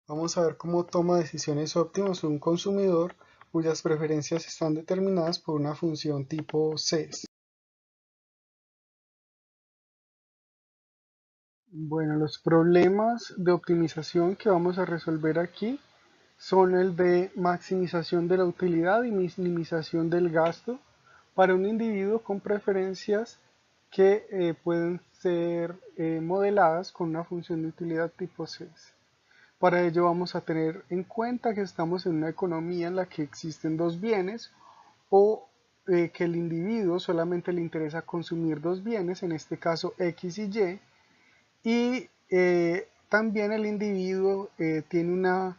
Vamos a ver cómo toma decisiones óptimas un consumidor cuyas preferencias están determinadas por una función tipo CES. Bueno, los problemas de optimización que vamos a resolver aquí son el de maximización de la utilidad y minimización del gasto para un individuo con preferencias que pueden ser modeladas con una función de utilidad tipo CES. Para ello vamos a tener en cuenta que estamos en una economía en la que existen dos bienes o que el individuo solamente le interesa consumir dos bienes, en este caso X y también el individuo tiene una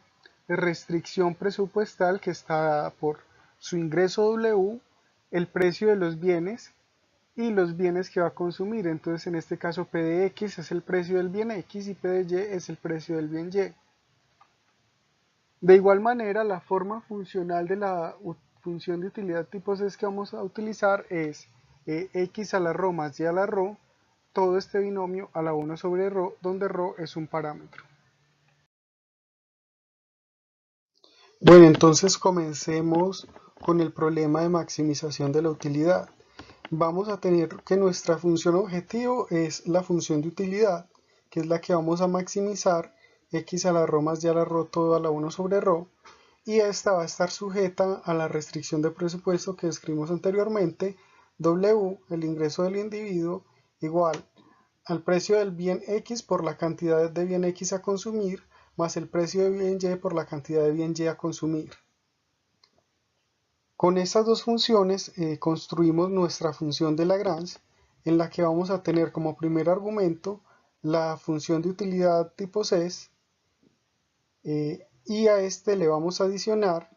restricción presupuestal que está dada por su ingreso W, el precio de los bienes y los bienes que va a consumir. Entonces en este caso P de X es el precio del bien X y P de Y es el precio del bien Y. De igual manera, la forma funcional de la función de utilidad tipo C que vamos a utilizar es x a la ρ más y a la ρ, todo este binomio a la 1 sobre ρ, donde ρ es un parámetro. Bueno, entonces comencemos con el problema de maximización de la utilidad. Vamos a tener que nuestra función objetivo es la función de utilidad, que es la que vamos a maximizar, x a la ρ más y a la ρ todo a la 1 sobre ρ, y esta va a estar sujeta a la restricción de presupuesto que describimos anteriormente, W, el ingreso del individuo, igual al precio del bien X por la cantidad de bien X a consumir, más el precio de bien Y por la cantidad de bien Y a consumir. Con estas dos funciones construimos nuestra función de Lagrange, en la que vamos a tener como primer argumento la función de utilidad tipo CES, y a este le vamos a adicionar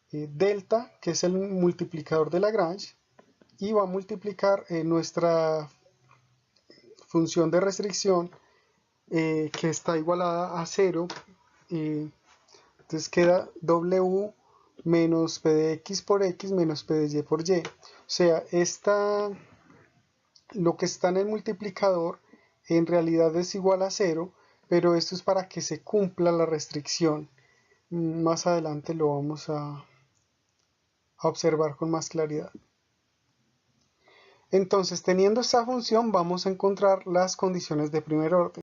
delta, que es el multiplicador de Lagrange, y va a multiplicar nuestra función de restricción que está igualada a 0. Entonces queda W menos P de X por X menos P de Y por Y. O sea, lo que está en el multiplicador en realidad es igual a 0, pero esto es para que se cumpla la restricción. Más adelante lo vamos a observar con más claridad. Entonces, teniendo esta función, vamos a encontrar las condiciones de primer orden.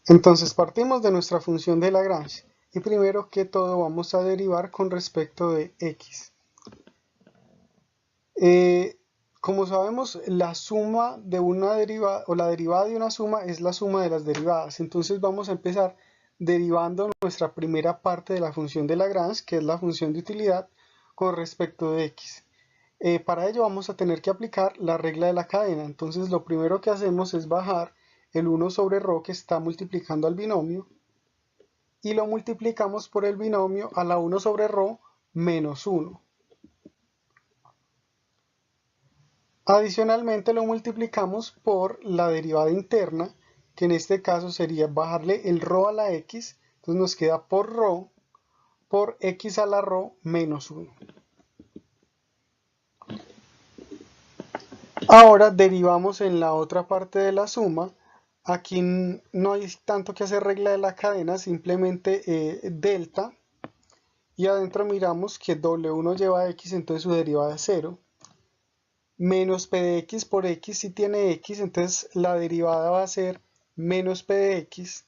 Entonces, partimos de nuestra función de Lagrange y primero que todo vamos a derivar con respecto de x. Como sabemos, la suma de una derivada o la derivada de una suma es la suma de las derivadas. Entonces vamos a empezar derivando nuestra primera parte de la función de Lagrange, que es la función de utilidad, con respecto de x. Para ello vamos a tener que aplicar la regla de la cadena. Entonces lo primero que hacemos es bajar el 1 sobre ρ que está multiplicando al binomio y lo multiplicamos por el binomio a la 1 sobre ρ menos 1. Adicionalmente lo multiplicamos por la derivada interna, que en este caso sería bajarle el ρ a la x, entonces nos queda por ρ por x a la ρ menos 1. Ahora derivamos en la otra parte de la suma. Aquí no hay tanto que hacer regla de la cadena, simplemente delta. Y adentro miramos que W1 lleva X, entonces su derivada es 0. Menos P de X por X si tiene X, entonces la derivada va a ser menos P de X.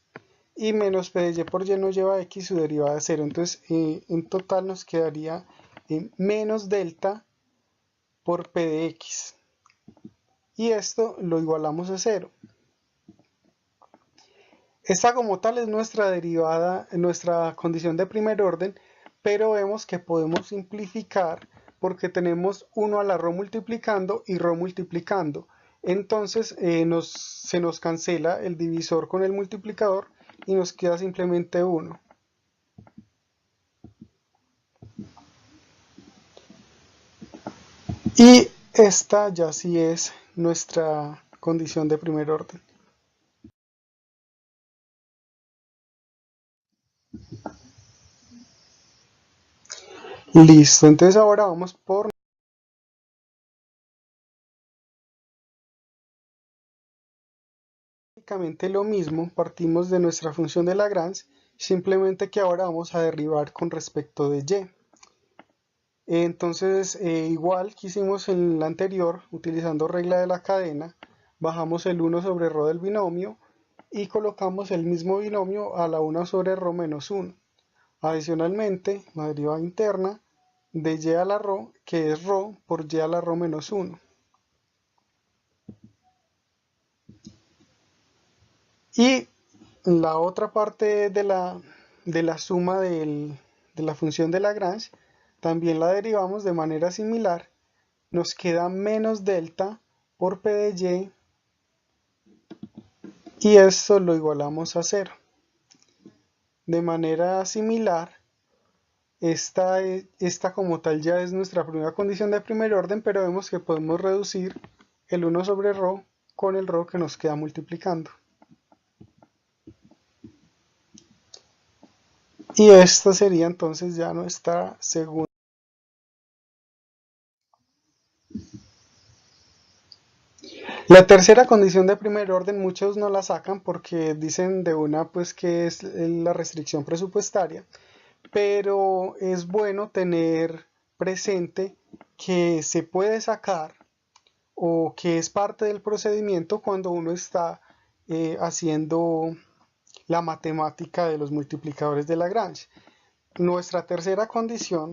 Y menos P de Y por Y no lleva X, su derivada es 0. Entonces en total nos quedaría menos delta por P de X. Y esto lo igualamos a 0. Esta como tal es nuestra derivada, nuestra condición de primer orden, pero vemos que podemos simplificar porque tenemos 1 a la ρ multiplicando y ρ multiplicando. Entonces se nos cancela el divisor con el multiplicador y nos queda simplemente 1. Y esta ya sí es nuestra condición de primer orden. Listo, entonces ahora vamos por Básicamente lo mismo, partimos de nuestra función de Lagrange, simplemente que ahora vamos a derivar con respecto de y. Entonces, igual que hicimos en la anterior, utilizando regla de la cadena, bajamos el 1 sobre ρ del binomio y colocamos el mismo binomio a la 1 sobre ρ menos 1. Adicionalmente, la derivada interna de y a la ρ, que es ρ por y a la ρ menos 1. Y la otra parte de la suma de la función de Lagrange, también la derivamos de manera similar. Nos queda menos delta por P de y esto lo igualamos a 0. De manera similar, esta como tal ya es nuestra primera condición de primer orden, pero vemos que podemos reducir el 1 sobre ρ con el ρ que nos queda multiplicando. Y esta sería entonces ya nuestra segunda. La tercera condición de primer orden muchos no la sacan porque dicen de una pues que es la restricción presupuestaria, pero es bueno tener presente que se puede sacar o que es parte del procedimiento cuando uno está haciendo la matemática de los multiplicadores de Lagrange. Nuestra tercera condición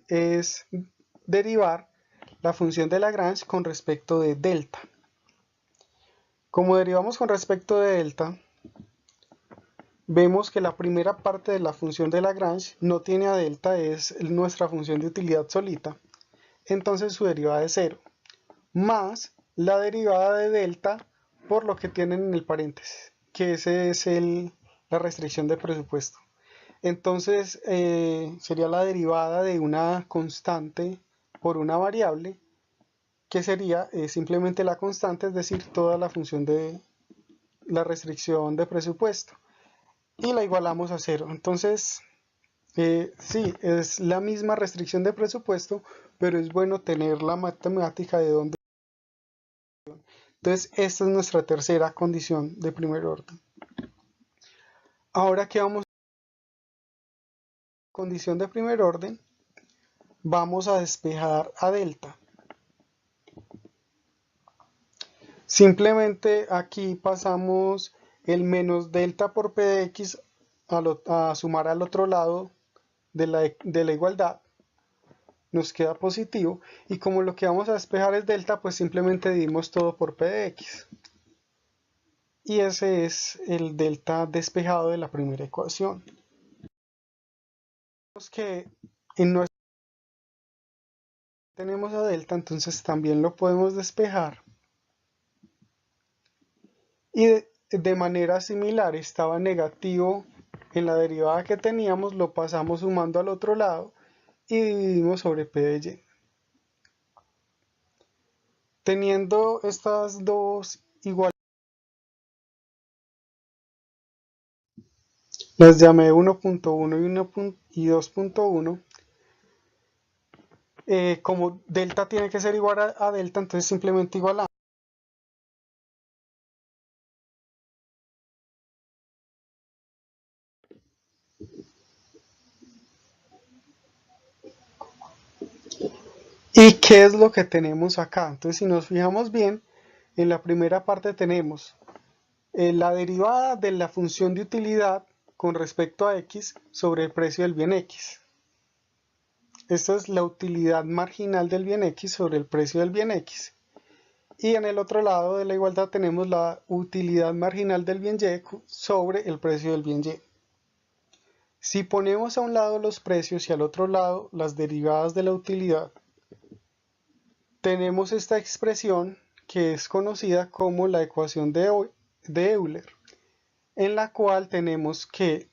es derivar la función de Lagrange con respecto de delta. Como derivamos con respecto de delta, vemos que la primera parte de la función de Lagrange no tiene a delta, es nuestra función de utilidad solita, entonces su derivada es 0, más la derivada de delta por lo que tienen en el paréntesis, que ese es la restricción de presupuesto. Entonces sería la derivada de una constante por una variable, que sería simplemente la constante, es decir, toda la función de la restricción de presupuesto, y la igualamos a 0. Entonces, sí, es la misma restricción de presupuesto, pero es bueno tener la matemática de dónde. Entonces, esta es nuestra tercera condición de primer orden. Ahora que vamos a la condición de primer orden, vamos a despejar a delta. Simplemente aquí pasamos el menos delta por p de x a sumar al otro lado de la igualdad. Nos queda positivo, y como lo que vamos a despejar es delta, pues simplemente dividimos todo por p de x. Y ese es el delta despejado de la primera ecuación. Vemos que en nuestro tenemos a delta, entonces también lo podemos despejar. Y de manera similar, estaba negativo en la derivada que teníamos, lo pasamos sumando al otro lado y dividimos sobre p de y. Teniendo estas dos iguales, las llamé 1.1 y 2.1. Como delta tiene que ser igual a delta, entonces simplemente igualamos. ¿Y qué es lo que tenemos acá? Entonces, si nos fijamos bien, en la primera parte tenemos la derivada de la función de utilidad con respecto a x sobre el precio del bien x. Esta es la utilidad marginal del bien x sobre el precio del bien x. Y en el otro lado de la igualdad tenemos la utilidad marginal del bien y sobre el precio del bien y. Si ponemos a un lado los precios y al otro lado las derivadas de la utilidad, tenemos esta expresión que es conocida como la ecuación de Euler, en la cual tenemos que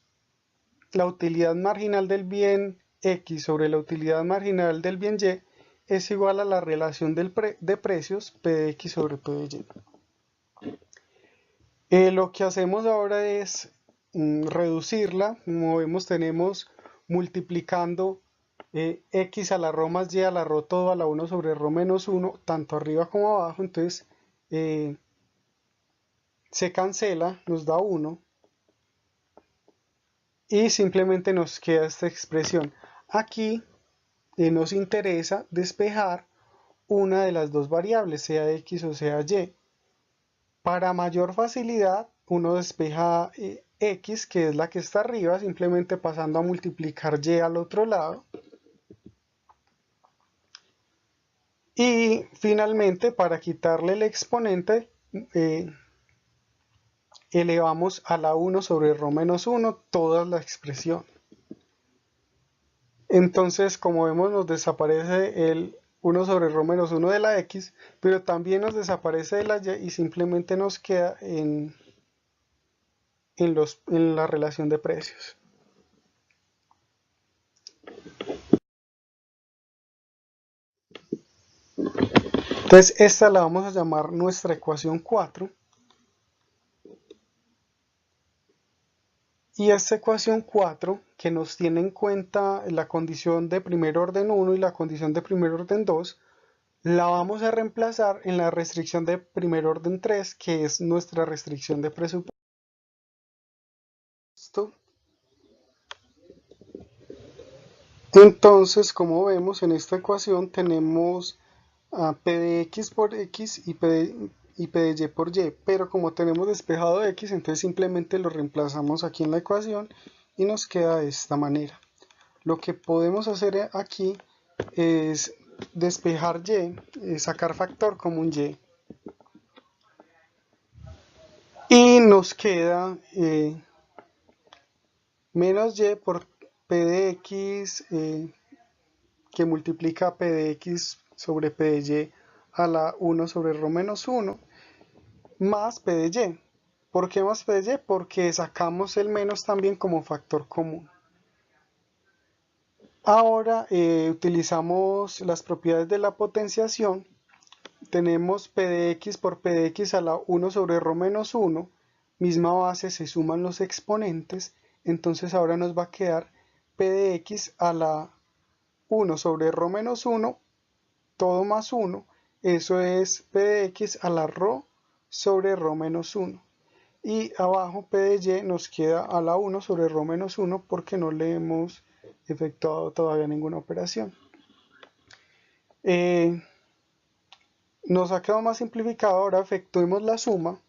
la utilidad marginal del bien x sobre la utilidad marginal del bien y es igual a la relación de precios p de x sobre p de y. Lo que hacemos ahora es reducirla. Como vemos, tenemos multiplicando x a la ρ más y a la ρ todo a la 1 sobre ρ menos 1, tanto arriba como abajo. Entonces se cancela, nos da 1 y simplemente nos queda esta expresión. Aquí nos interesa despejar una de las dos variables, sea x o sea y. Para mayor facilidad, uno despeja x, que es la que está arriba, simplemente pasando a multiplicar y al otro lado. Y finalmente, para quitarle el exponente, elevamos a la 1 sobre ρ menos 1 toda la expresión. Entonces, como vemos, nos desaparece el 1 sobre ρ menos 1 de la x, pero también nos desaparece de la y y simplemente nos queda en la relación de precios. Entonces, esta la vamos a llamar nuestra ecuación 4. Y esta ecuación 4, que nos tiene en cuenta la condición de primer orden 1 y la condición de primer orden 2, la vamos a reemplazar en la restricción de primer orden 3, que es nuestra restricción de presupuesto. Entonces, como vemos en esta ecuación, tenemos P de x por x y P de y por y, pero como tenemos despejado x, entonces simplemente lo reemplazamos aquí en la ecuación y nos queda de esta manera. Lo que podemos hacer aquí es despejar y, sacar factor como un y. Y nos queda menos y por P de x que multiplica P de x sobre P de y a la 1 sobre ρ menos 1 más P de y. ¿Por qué más P de y? Porque sacamos el menos también como factor común. Ahora utilizamos las propiedades de la potenciación. Tenemos P de x por P de x a la 1 sobre ρ menos 1, misma base, se suman los exponentes, entonces ahora nos va a quedar P de x a la 1 sobre ρ menos 1, todo más 1, eso es P de x a la ρ sobre ρ menos 1. Y abajo P de y nos queda a la 1 sobre ρ menos 1 porque no le hemos efectuado todavía ninguna operación. Nos ha quedado más simplificado, ahora efectuemos la suma.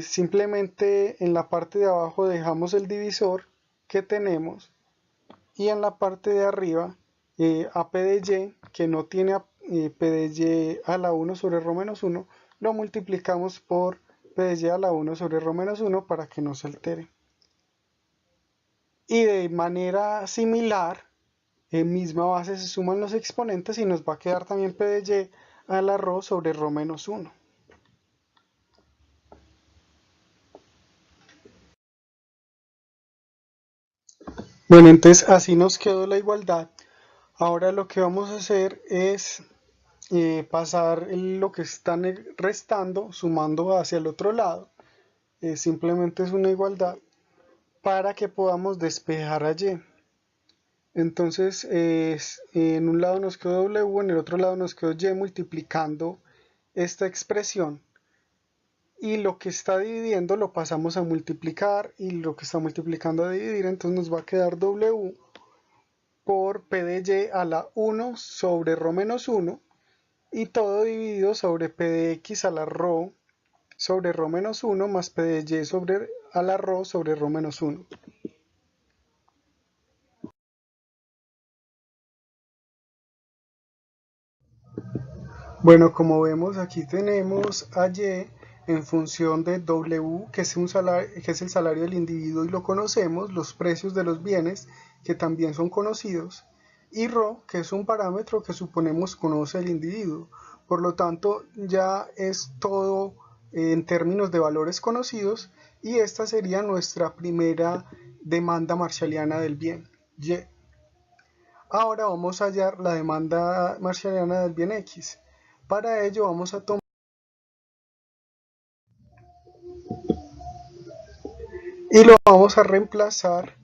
Simplemente en la parte de abajo dejamos el divisor que tenemos y en la parte de arriba a P de y, que no tiene P de y a la 1 sobre ρ menos 1, lo multiplicamos por P de y a la 1 sobre ρ menos 1 para que no se altere. Y de manera similar, en misma base se suman los exponentes y nos va a quedar también P de y a la ρ sobre ρ menos 1. Bueno, entonces así nos quedó la igualdad. Ahora lo que vamos a hacer es pasar lo que están restando, sumando hacia el otro lado. Simplemente es una igualdad para que podamos despejar a y. Entonces en un lado nos quedó w, en el otro lado nos quedó y multiplicando esta expresión. Y lo que está dividiendo lo pasamos a multiplicar y lo que está multiplicando a dividir, entonces nos va a quedar w por P de y a la 1 sobre ρ menos 1 y todo dividido sobre P de x a la ρ sobre ρ menos 1 más P de y sobre a la ρ sobre ρ menos 1. Bueno, como vemos aquí tenemos a y en función de w, que es el salario del individuo y lo conocemos, los precios de los bienes, que también son conocidos, y ρ, que es un parámetro que suponemos conoce el individuo. Por lo tanto, ya es todo en términos de valores conocidos y esta sería nuestra primera demanda marshalliana del bien, Y. Ahora vamos a hallar la demanda marshalliana del bien X. Para ello vamos a tomar y lo vamos a reemplazar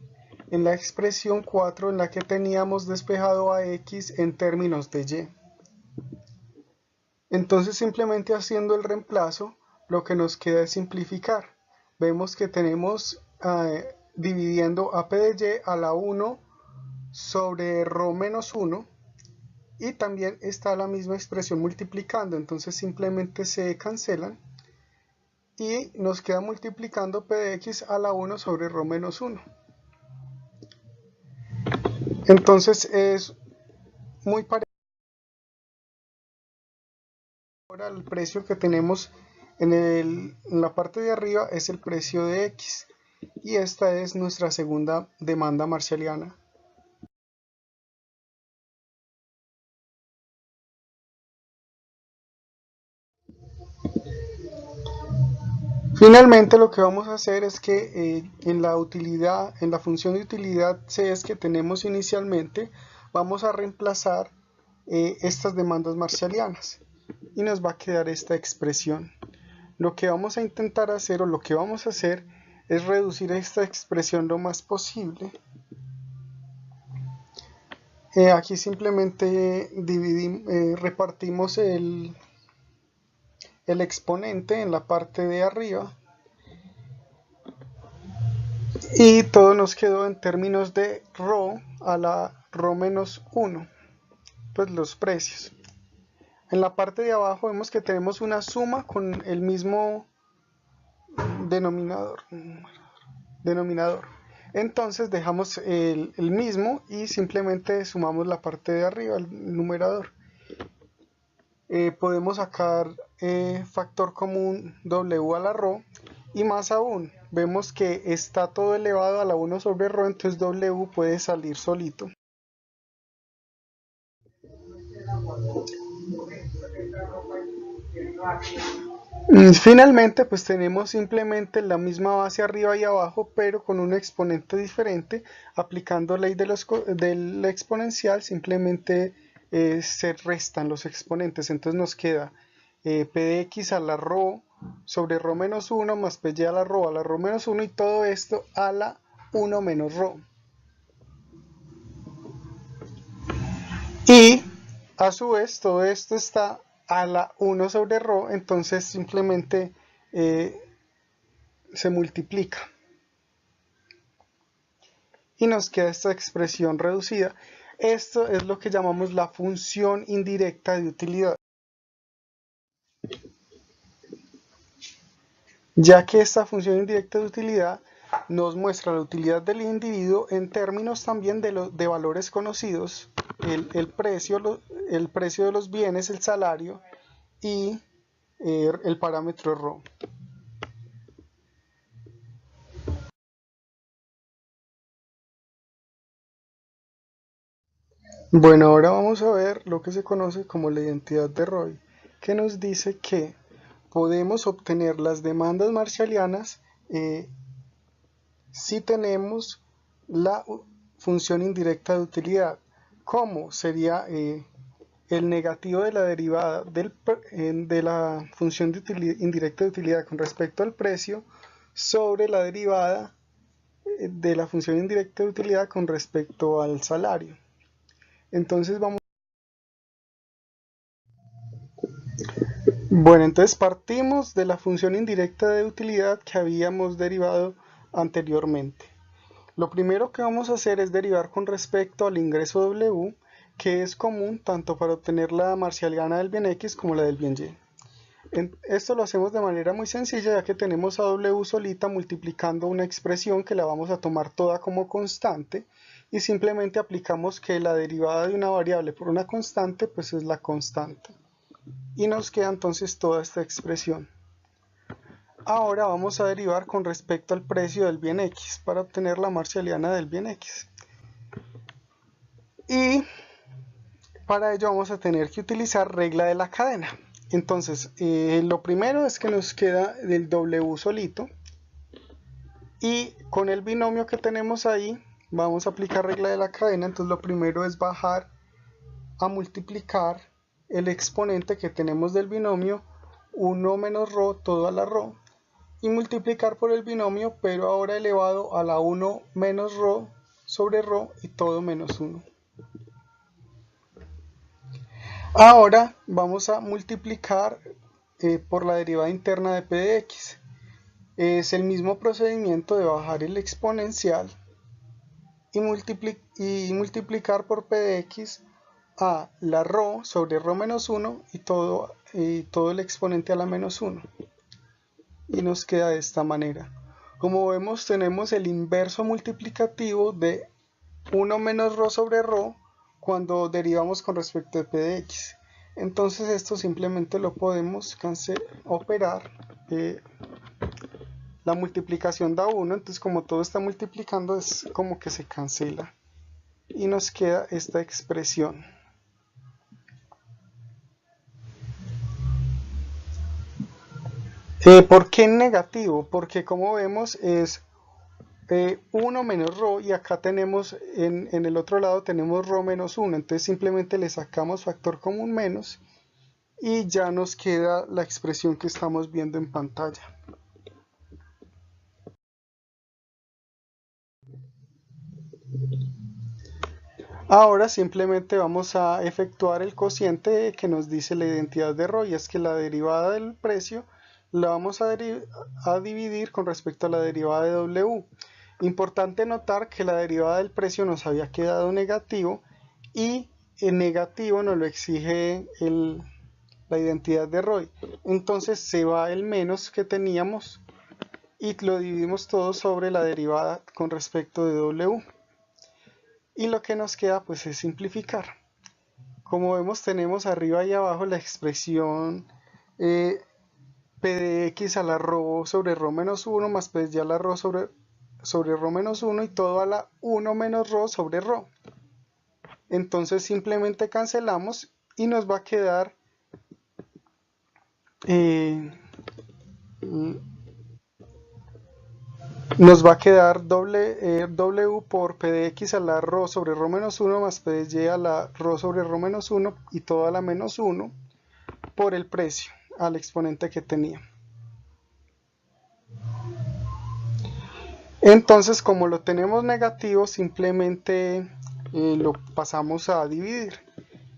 en la expresión 4 en la que teníamos despejado a x en términos de y. Entonces simplemente haciendo el reemplazo lo que nos queda es simplificar. Vemos que tenemos dividiendo a P de Y a la 1 sobre ρ menos 1, y también está la misma expresión multiplicando, entonces simplemente se cancelan y nos queda multiplicando P de X a la 1 sobre ρ menos 1. Entonces es muy parecido. Ahora el precio que tenemos en la parte de arriba es el precio de X, y esta es nuestra segunda demanda marshalliana. Finalmente lo que vamos a hacer es que en la función de utilidad CS que tenemos inicialmente, vamos a reemplazar estas demandas marshallianas y nos va a quedar esta expresión. Lo que vamos a intentar hacer, o lo que vamos a hacer, es reducir esta expresión lo más posible. Aquí simplemente repartimos el exponente en la parte de arriba, y todo nos quedó en términos de ρ a la ρ menos 1, pues los precios. En la parte de abajo vemos que tenemos una suma con el mismo denominador. Entonces dejamos el mismo y simplemente sumamos la parte de arriba, el numerador. Podemos sacar factor común W a la ρ, y más aún, vemos que está todo elevado a la 1 sobre ρ, entonces W puede salir solito. Finalmente, pues tenemos simplemente la misma base arriba y abajo, pero con un exponente diferente. Aplicando ley del exponencial, simplemente se restan los exponentes. Entonces nos queda P de X a la ρ sobre ρ menos 1 más Py a la ρ menos 1, y todo esto a la 1 menos ρ. Y a su vez todo esto está a la 1 sobre ρ, entonces simplemente se multiplica y nos queda esta expresión reducida. Esto es lo que llamamos la función indirecta de utilidad, ya que esta función indirecta de utilidad nos muestra la utilidad del individuo en términos también de valores conocidos, el precio de los bienes, el salario, y el parámetro ρ. Bueno, ahora vamos a ver lo que se conoce como la identidad de Roy, que nos dice que podemos obtener las demandas marshallianas si tenemos la función indirecta de utilidad, como sería el negativo de la derivada de la función indirecta de utilidad con respecto al precio sobre la derivada de la función indirecta de utilidad con respecto al salario. Entonces entonces partimos de la función indirecta de utilidad que habíamos derivado anteriormente. Lo primero que vamos a hacer es derivar con respecto al ingreso W, que es común tanto para obtener la marshalliana del bien X como la del bien Y. Esto lo hacemos de manera muy sencilla, ya que tenemos a W solita multiplicando una expresión que la vamos a tomar toda como constante, y simplemente aplicamos que la derivada de una variable por una constante pues es la constante, y nos queda entonces toda esta expresión. Ahora vamos a derivar con respecto al precio del bien X para obtener la marshalliana del bien X, y para ello vamos a tener que utilizar regla de la cadena. Entonces lo primero es que nos queda del W solito, y con el binomio que tenemos ahí vamos a aplicar regla de la cadena. Entonces lo primero es bajar a multiplicar el exponente que tenemos del binomio 1 menos ρ todo a la ρ, y multiplicar por el binomio, pero ahora elevado a la 1 menos ρ sobre ρ y todo menos 1. Ahora vamos a multiplicar por la derivada interna de p de x. Es el mismo procedimiento de bajar el exponencial y multiplicar por p de x a la rho sobre rho menos 1 y todo el exponente a la menos 1. Y nos queda de esta manera. Como vemos, tenemos el inverso multiplicativo de 1 menos rho sobre rho cuando derivamos con respecto de p de x. Entonces esto simplemente lo podemos operar. La multiplicación da 1, entonces como todo está multiplicando es como que se cancela. Y nos queda esta expresión. ¿Por qué negativo? Porque como vemos es 1 menos rho y acá tenemos en el otro lado tenemos rho menos 1, entonces simplemente le sacamos factor común menos y ya nos queda la expresión que estamos viendo en pantalla. Ahora simplemente vamos a efectuar el cociente que nos dice la identidad de rho, y es que la derivada del precio la vamos a dividir con respecto a la derivada de w. Importante notar que la derivada del precio nos había quedado negativo y el negativo nos lo exige la identidad de Roy. Entonces se va el menos que teníamos y lo dividimos todo sobre la derivada con respecto de w. Y lo que nos queda pues es simplificar. Como vemos, tenemos arriba y abajo la expresión p de x a la rho sobre rho menos 1 más p de y a la rho sobre rho menos 1 y todo a la 1 menos rho sobre rho. Entonces simplemente cancelamos y nos va a quedar w por p de x a la rho sobre rho menos 1 más p de y a la rho sobre rho menos 1 y todo a la menos 1 por el precio al exponente que tenía. Entonces, como lo tenemos negativo, simplemente lo pasamos a dividir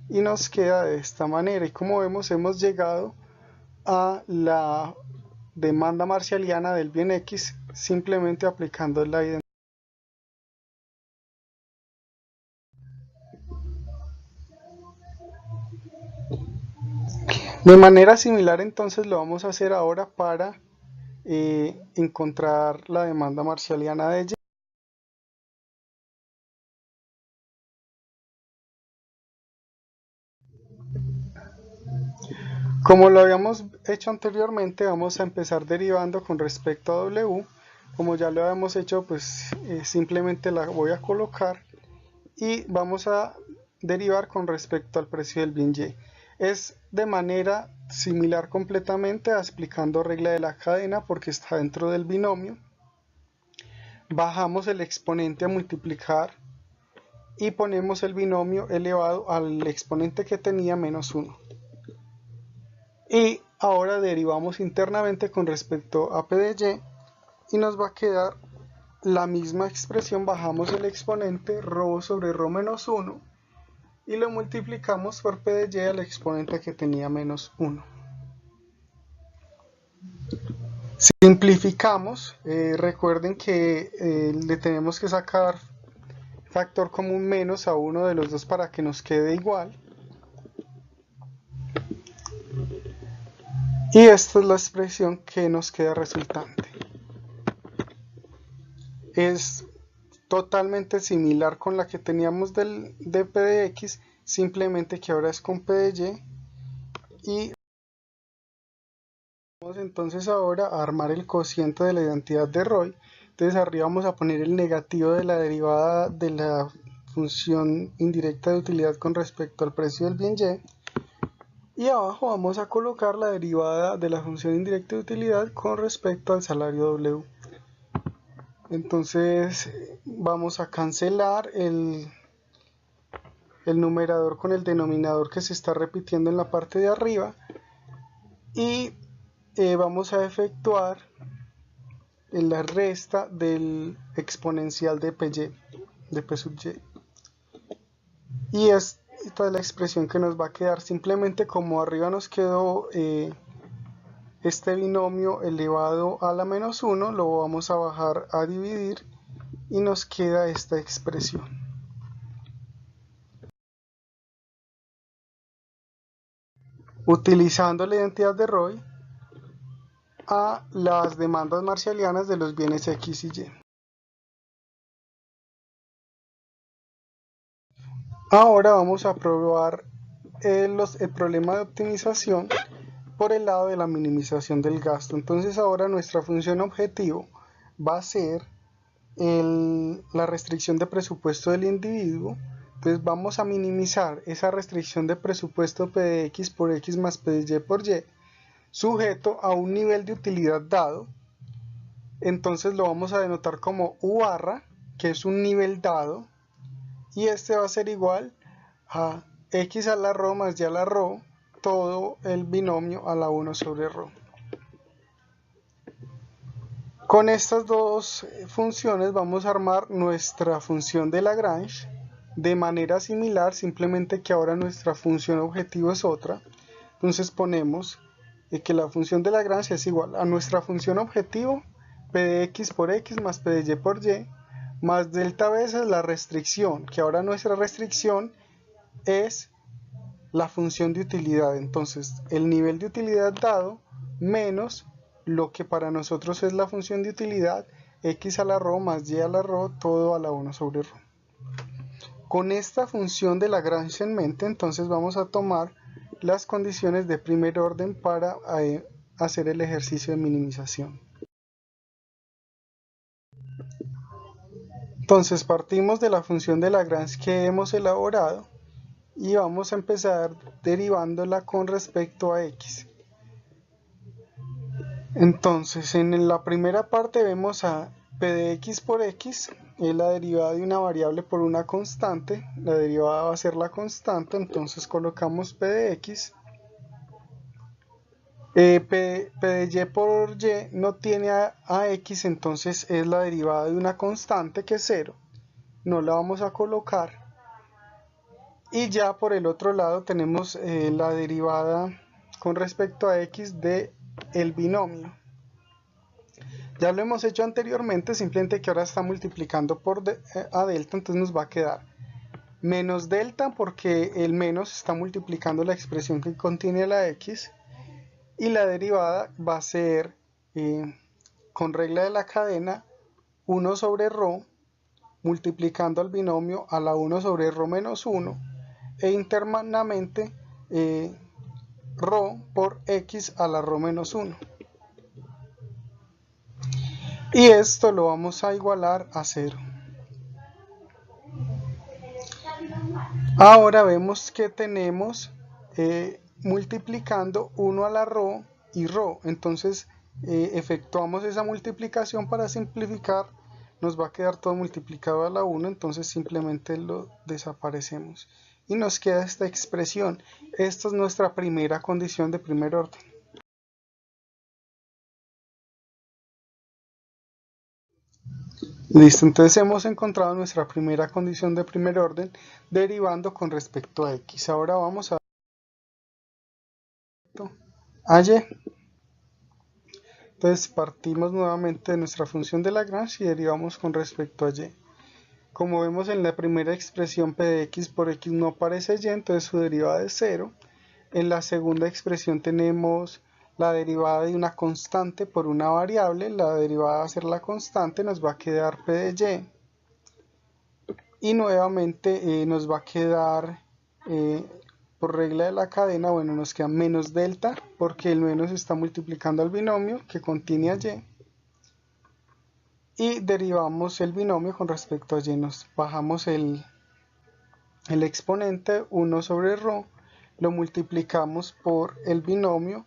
y nos queda de esta manera. Y como vemos, hemos llegado a la demanda marshalliana del bien X simplemente aplicando la identidad. De manera similar, entonces lo vamos a hacer ahora para encontrar la demanda marshalliana de Y. Como lo habíamos hecho anteriormente, vamos a empezar derivando con respecto a W. Como ya lo habíamos hecho, pues simplemente la voy a colocar y vamos a derivar con respecto al precio del bien Y. Es de manera similar completamente a explicando regla de la cadena porque está dentro del binomio. Bajamos el exponente a multiplicar y ponemos el binomio elevado al exponente que tenía menos 1. Y ahora derivamos internamente con respecto a p de y nos va a quedar la misma expresión. Bajamos el exponente rho sobre rho menos 1 y lo multiplicamos por p de y al exponente que tenía menos 1. Simplificamos, recuerden que le tenemos que sacar factor común menos a uno de los dos para que nos quede igual. Y esta es la expresión que nos queda resultante. Es totalmente similar con la que teníamos de p de x, simplemente que ahora es con p de y. Y vamos entonces ahora a armar el cociente de la identidad de Roy. Entonces arriba vamos a poner el negativo de la derivada de la función indirecta de utilidad con respecto al precio del bien Y. Y abajo vamos a colocar la derivada de la función indirecta de utilidad con respecto al salario W. Entonces vamos a cancelar el numerador con el denominador que se está repitiendo en la parte de arriba y vamos a efectuar la resta del exponencial de p sub y. Y esta es la expresión que nos va a quedar. Simplemente como arriba nos quedó este binomio elevado a la menos 1 lo vamos a bajar a dividir y nos queda esta expresión. Utilizando la identidad de Roy a las demandas marshallianas de los bienes X y Y. Ahora vamos a probar el problema de optimización por el lado de la minimización del gasto. Entonces ahora nuestra función objetivo va a ser la restricción de presupuesto del individuo. Entonces vamos a minimizar esa restricción de presupuesto P de X por X más P de Y por Y sujeto a un nivel de utilidad dado. Entonces lo vamos a denotar como U barra, que es un nivel dado, y este va a ser igual a X a la ρ más Y a la ρ, todo el binomio a la 1 sobre ρ. Con estas dos funciones vamos a armar nuestra función de Lagrange de manera similar, simplemente que ahora nuestra función objetivo es otra. Entonces ponemos que la función de Lagrange es igual a nuestra función objetivo, P de X por X más P de Y por Y, más delta veces la restricción, que ahora nuestra restricción es la función de utilidad. Entonces el nivel de utilidad dado menos lo que para nosotros es la función de utilidad, X a la ρ más Y a la ρ, todo a la 1 sobre ρ. Con esta función de Lagrange en mente, entonces vamos a tomar las condiciones de primer orden para hacer el ejercicio de minimización. Entonces partimos de la función de Lagrange que hemos elaborado y vamos a empezar derivándola con respecto a X. Entonces en la primera parte vemos a P de X por X, es la derivada de una variable por una constante, la derivada va a ser la constante, entonces colocamos P de X. P de Y por Y no tiene a X, entonces es la derivada de una constante que es 0, no la vamos a colocar. Y ya por el otro lado tenemos la derivada con respecto a X de el binomio. Ya lo hemos hecho anteriormente, simplemente que ahora está multiplicando por a delta, entonces nos va a quedar menos delta porque el menos está multiplicando la expresión que contiene la X, y la derivada va a ser con regla de la cadena 1 sobre ρ multiplicando al binomio a la 1 sobre ρ menos 1 e internamente ρ por X a la ρ menos 1. Y esto lo vamos a igualar a 0. Ahora vemos que tenemos multiplicando 1 a la ρ y ρ. Entonces efectuamos esa multiplicación para simplificar. Nos va a quedar todo multiplicado a la 1, entonces simplemente lo desaparecemos. Y nos queda esta expresión. Esta es nuestra primera condición de primer orden. Listo, entonces hemos encontrado nuestra primera condición de primer orden derivando con respecto a X. Ahora vamos a Y. Entonces partimos nuevamente de nuestra función de Lagrange y derivamos con respecto a Y. Como vemos en la primera expresión P de X por X no aparece Y, entonces su derivada es 0. En la segunda expresión tenemos la derivada de una constante por una variable, la derivada va a ser la constante, nos va a quedar P de Y. Y nuevamente nos va a quedar por regla de la cadena, bueno, nos queda menos delta porque el menos está multiplicando al binomio que contiene a Y. Y derivamos el binomio con respecto a Y, nos bajamos el exponente 1 sobre ρ, lo multiplicamos por el binomio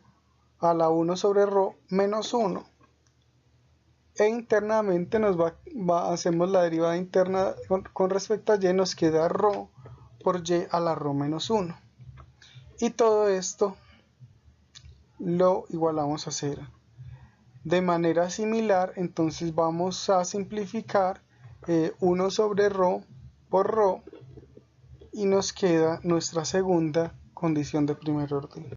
a la 1 sobre ρ menos 1. E internamente hacemos la derivada interna con respecto a Y, nos queda ρ por Y a la ρ menos 1. Y todo esto lo igualamos a 0. De manera similar, entonces vamos a simplificar 1 sobre ρ por ρ y nos queda nuestra segunda condición de primer orden.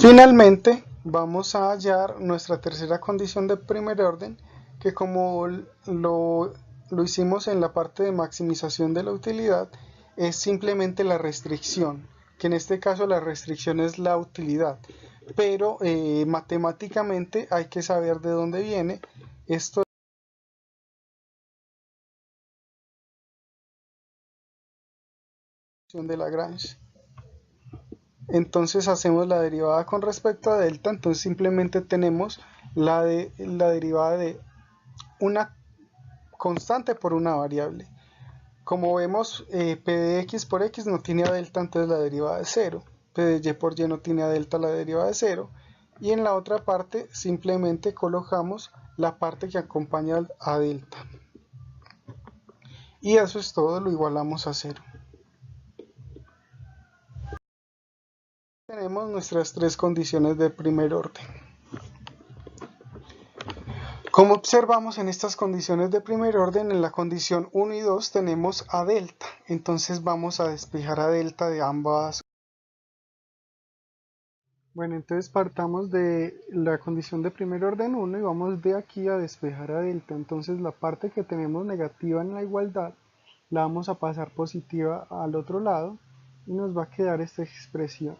Finalmente, vamos a hallar nuestra tercera condición de primer orden, que como lo hicimos en la parte de maximización de la utilidad, es simplemente la restricción, que en este caso la restricción es la utilidad, pero matemáticamente hay que saber de dónde viene. Esto es de Lagrange. Entonces hacemos la derivada con respecto a delta, entonces simplemente tenemos la derivada de una constante por una variable. Como vemos, p de x por x no tiene a delta, entonces la derivada es 0. P de y por y no tiene a delta, la derivada es 0. Y en la otra parte simplemente colocamos la parte que acompaña a delta. Y eso es todo, lo igualamos a 0. Tenemos nuestras tres condiciones de primer orden. Como observamos en estas condiciones de primer orden, en la condición 1 y 2 tenemos a delta. Entonces vamos a despejar a delta de ambas. Bueno, entonces partamos de la condición de primer orden 1 y vamos de aquí a despejar a delta. Entonces la parte que tenemos negativa en la igualdad la vamos a pasar positiva al otro lado y nos va a quedar esta expresión.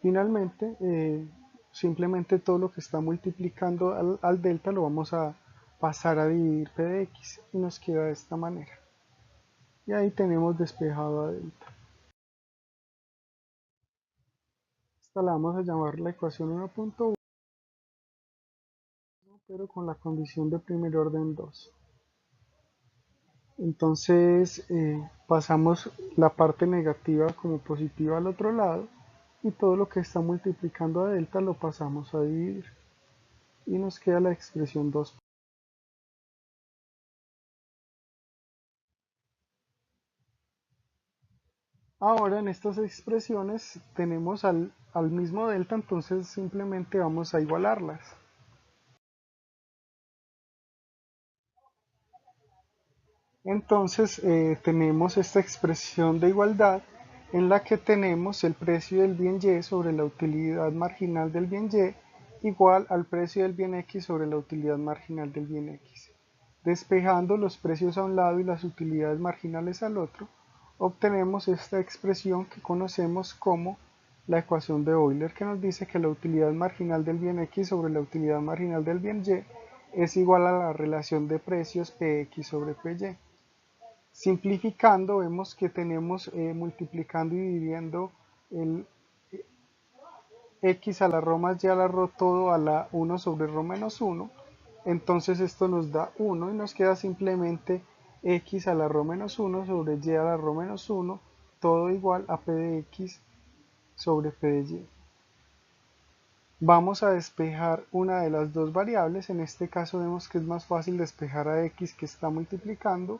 Finalmente, simplemente todo lo que está multiplicando al delta lo vamos a pasar a dividir p de x y nos queda de esta manera. Y ahí tenemos despejado a delta. Esta la vamos a llamar la ecuación 1.1, pero con la condición de primer orden 2. Entonces pasamos la parte negativa como positiva al otro lado y todo lo que está multiplicando a delta lo pasamos a dividir y nos queda la expresión 2. Ahora en estas expresiones tenemos al mismo delta, entonces simplemente vamos a igualarlas. Entonces tenemos esta expresión de igualdad en la que tenemos el precio del bien y sobre la utilidad marginal del bien y igual al precio del bien x sobre la utilidad marginal del bien x. Despejando los precios a un lado y las utilidades marginales al otro, obtenemos esta expresión que conocemos como la ecuación de Euler, que nos dice que la utilidad marginal del bien x sobre la utilidad marginal del bien y es igual a la relación de precios px sobre py. Simplificando, vemos que tenemos multiplicando y dividiendo el x a la rho más y a la rho todo a la 1 sobre rho menos 1. Entonces esto nos da 1 y nos queda simplemente x a la rho menos 1 sobre y a la rho menos 1, todo igual a p de x sobre p de y. Vamos a despejar una de las dos variables, en este caso vemos que es más fácil despejar a x que está multiplicando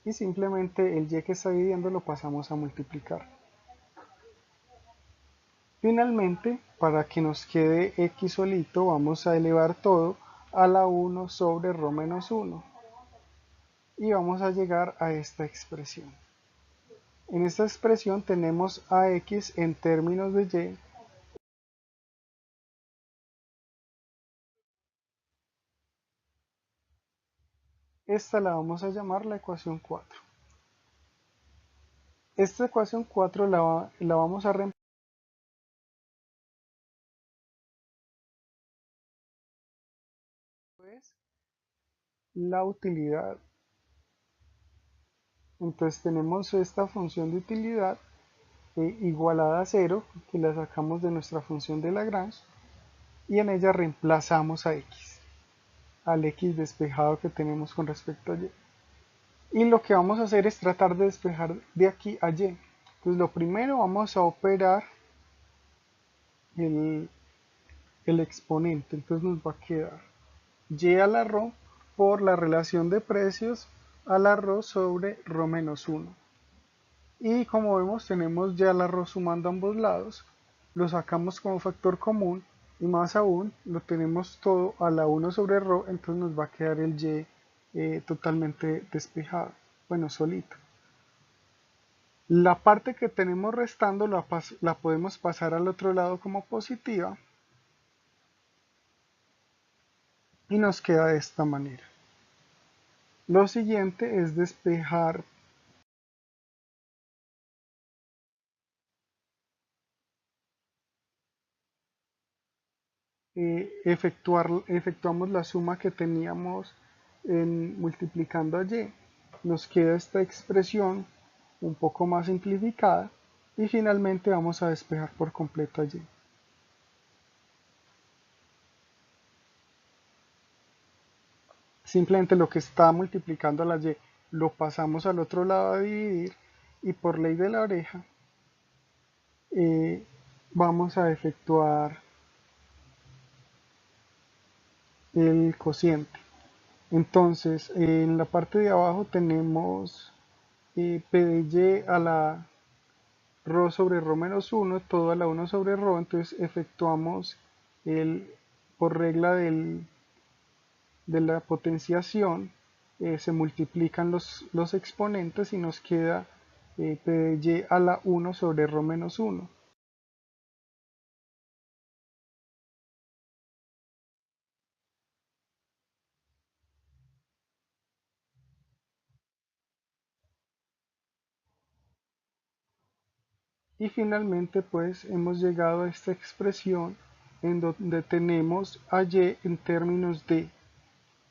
y simplemente el y que está dividiendo lo pasamos a multiplicar. Finalmente, para que nos quede x solito, vamos a elevar todo a la 1 sobre rho menos 1 y vamos a llegar a esta expresión. En esta expresión tenemos a x en términos de y. Esta la vamos a llamar la ecuación 4. Esta ecuación 4 la vamos a reemplazar pues la utilidad. Entonces tenemos esta función de utilidad igualada a 0, que la sacamos de nuestra función de Lagrange, y en ella reemplazamos a x, al x despejado que tenemos con respecto a y. Y lo que vamos a hacer es tratar de despejar de aquí a y. Entonces lo primero vamos a operar el exponente, entonces nos va a quedar y a la rho por la relación de precios a la rho sobre rho menos 1. Y como vemos tenemos ya la rho sumando ambos lados, lo sacamos como factor común y más aún lo tenemos todo a la 1 sobre rho, entonces nos va a quedar el y totalmente despejado, bueno, solito. La parte que tenemos restando la podemos pasar al otro lado como positiva y nos queda de esta manera. Lo siguiente es despejar, efectuamos la suma que teníamos multiplicando a y. Nos queda esta expresión un poco más simplificada y finalmente vamos a despejar por completo a y. Simplemente lo que está multiplicando a la y lo pasamos al otro lado a dividir y por ley de la oreja vamos a efectuar el cociente. Entonces, en la parte de abajo tenemos P de y a la rho sobre rho menos 1, todo a la 1 sobre rho, entonces efectuamos el, por regla de la potenciación, se multiplican los exponentes y nos queda P de y a la 1 sobre rho menos 1. Y finalmente pues hemos llegado a esta expresión en donde tenemos a y en términos de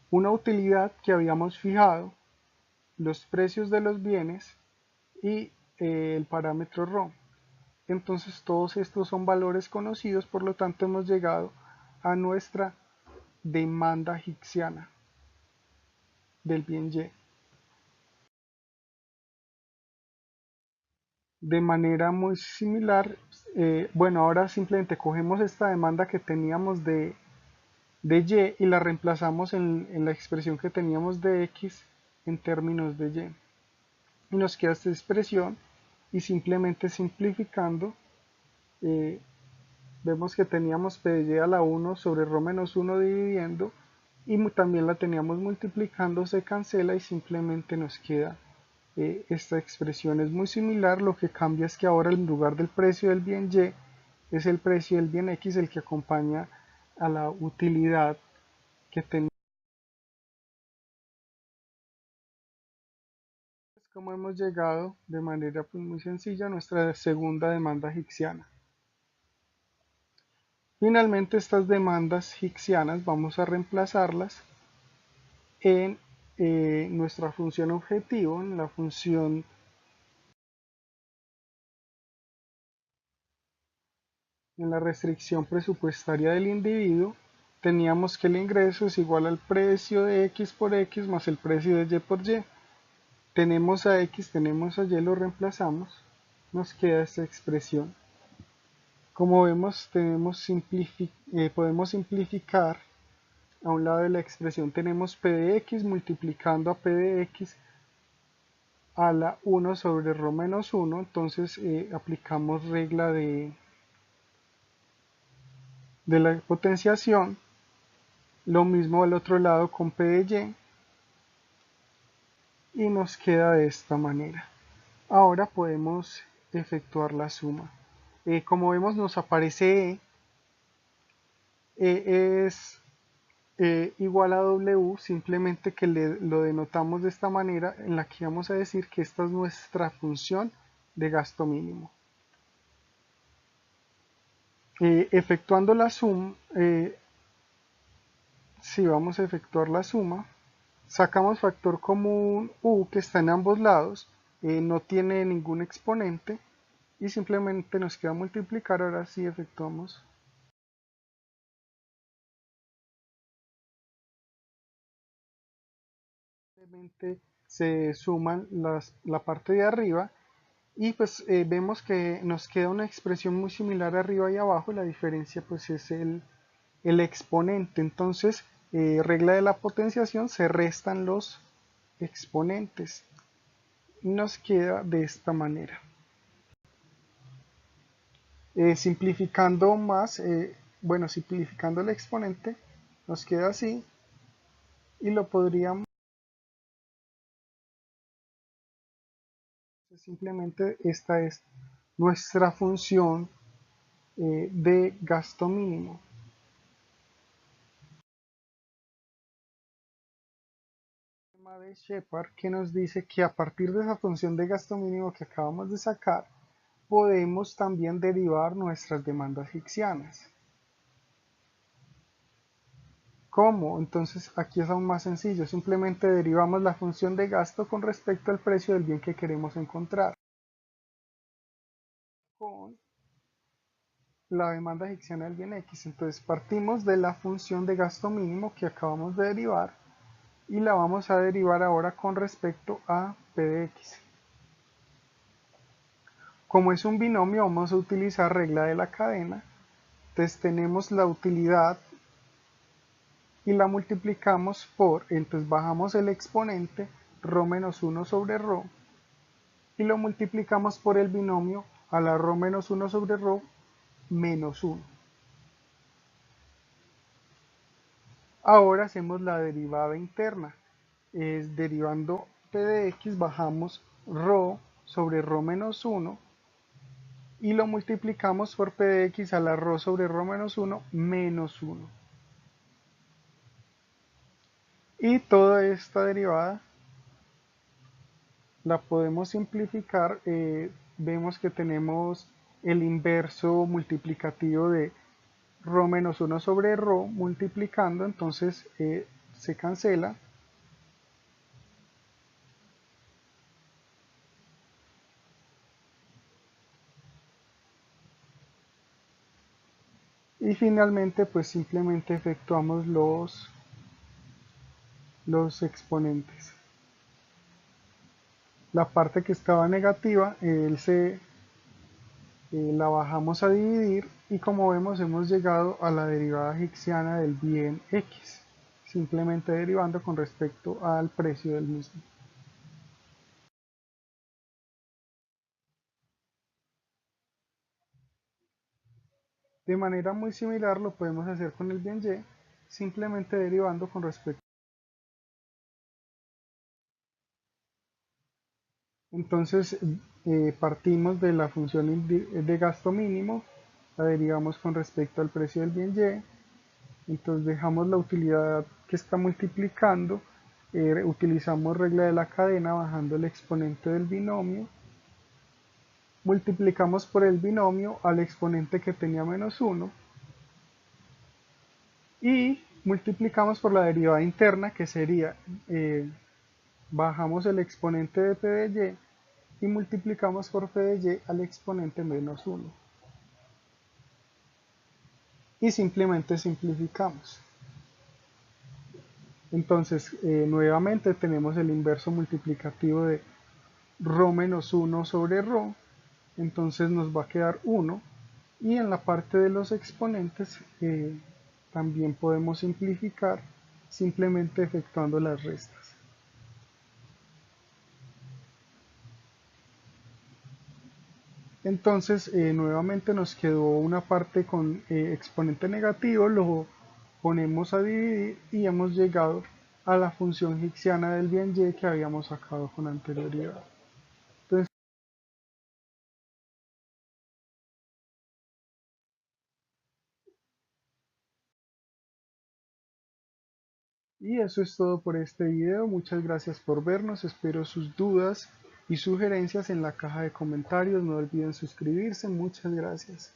una utilidad que habíamos fijado, los precios de los bienes y el parámetro ρ. Entonces todos estos son valores conocidos, por lo tanto hemos llegado a nuestra demanda hicksiana del bien Y. De manera muy similar, bueno, ahora simplemente cogemos esta demanda que teníamos de y la reemplazamos en la expresión que teníamos de x en términos de y. Y nos queda esta expresión y simplemente simplificando eh, vemos que teníamos p de y a la 1 sobre rho menos 1 dividiendo y también la teníamos multiplicando, se cancela y simplemente nos queda esta expresión. Es muy similar, lo que cambia es que ahora en lugar del precio del bien y es el precio del bien x el que acompaña a la utilidad que tenemos. Como hemos llegado de manera pues, muy sencilla a nuestra segunda demanda hicksiana. Finalmente estas demandas hicksianas vamos a reemplazarlas en nuestra función objetivo, en la función en la restricción presupuestaria del individuo. Teníamos que el ingreso es igual al precio de x por x más el precio de y por y. Tenemos a x, tenemos a y, lo reemplazamos, nos queda esta expresión. Como vemos, podemos simplificar. A un lado de la expresión tenemos p de x multiplicando a p de x a la 1 sobre rho menos 1, entonces aplicamos regla de la potenciación, lo mismo al otro lado con p de y nos queda de esta manera. Ahora podemos efectuar la suma. Como vemos nos aparece es igual a W, simplemente que lo denotamos de esta manera en la que vamos a decir que esta es nuestra función de gasto mínimo. Efectuando la suma, si vamos a efectuar la suma, sacamos factor común u que está en ambos lados, no tiene ningún exponente y simplemente nos queda multiplicar. Ahora sí efectuamos. Simplemente se suman la parte de arriba y pues vemos que nos queda una expresión muy similar arriba y abajo. La diferencia pues es el exponente. Entonces regla de la potenciación, se restan los exponentes y nos queda de esta manera. Simplificando más, bueno, simplificando el exponente nos queda así y lo podríamos simplemente, esta es nuestra función de gasto mínimo. teorema de Shepard que nos dice que a partir de esa función de gasto mínimo que acabamos de sacar, podemos también derivar nuestras demandas hicksianas. ¿Cómo? Entonces aquí es aún más sencillo, simplemente derivamos la función de gasto con respecto al precio del bien que queremos encontrar. Con la demanda hicksiana del bien X, entonces partimos de la función de gasto mínimo que acabamos de derivar y la vamos a derivar ahora con respecto a P de X. Como es un binomio, vamos a utilizar regla de la cadena. Entonces tenemos la utilidad y la multiplicamos por, entonces bajamos el exponente ρ menos 1 sobre ρ y lo multiplicamos por el binomio a la ρ menos 1 sobre ρ menos 1. Ahora hacemos la derivada interna. Derivando P de X bajamos ρ sobre ρ menos 1 y lo multiplicamos por P de X a la ρ sobre ρ menos 1 menos 1. Y toda esta derivada la podemos simplificar. Vemos que tenemos el inverso multiplicativo de ρ menos 1 sobre ρ multiplicando, entonces se cancela. Y finalmente pues simplemente efectuamos los exponentes. La parte que estaba negativa, la bajamos a dividir y como vemos hemos llegado a la derivada hicksiana del bien X, simplemente derivando con respecto al precio del mismo. De manera muy similar lo podemos hacer con el bien Y, simplemente derivando con respecto. Entonces partimos de la función de gasto mínimo, la derivamos con respecto al precio del bien Y, entonces dejamos la utilidad que está multiplicando, utilizamos regla de la cadena bajando el exponente del binomio, multiplicamos por el binomio al exponente que tenía menos 1 y multiplicamos por la derivada interna que sería, bajamos el exponente de P de Y multiplicamos por P de Y al exponente menos 1 y simplemente simplificamos. Entonces nuevamente tenemos el inverso multiplicativo de ρ menos 1 sobre ρ, entonces nos va a quedar 1 y en la parte de los exponentes también podemos simplificar simplemente efectuando las restas. Entonces nuevamente nos quedó una parte con exponente negativo, lo ponemos a dividir y hemos llegado a la función hicksiana del bien Y que habíamos sacado con anterioridad. Entonces, y eso es todo por este video. Muchas gracias por vernos. Espero sus dudas y sugerencias en la caja de comentarios. No olviden suscribirse. Muchas gracias.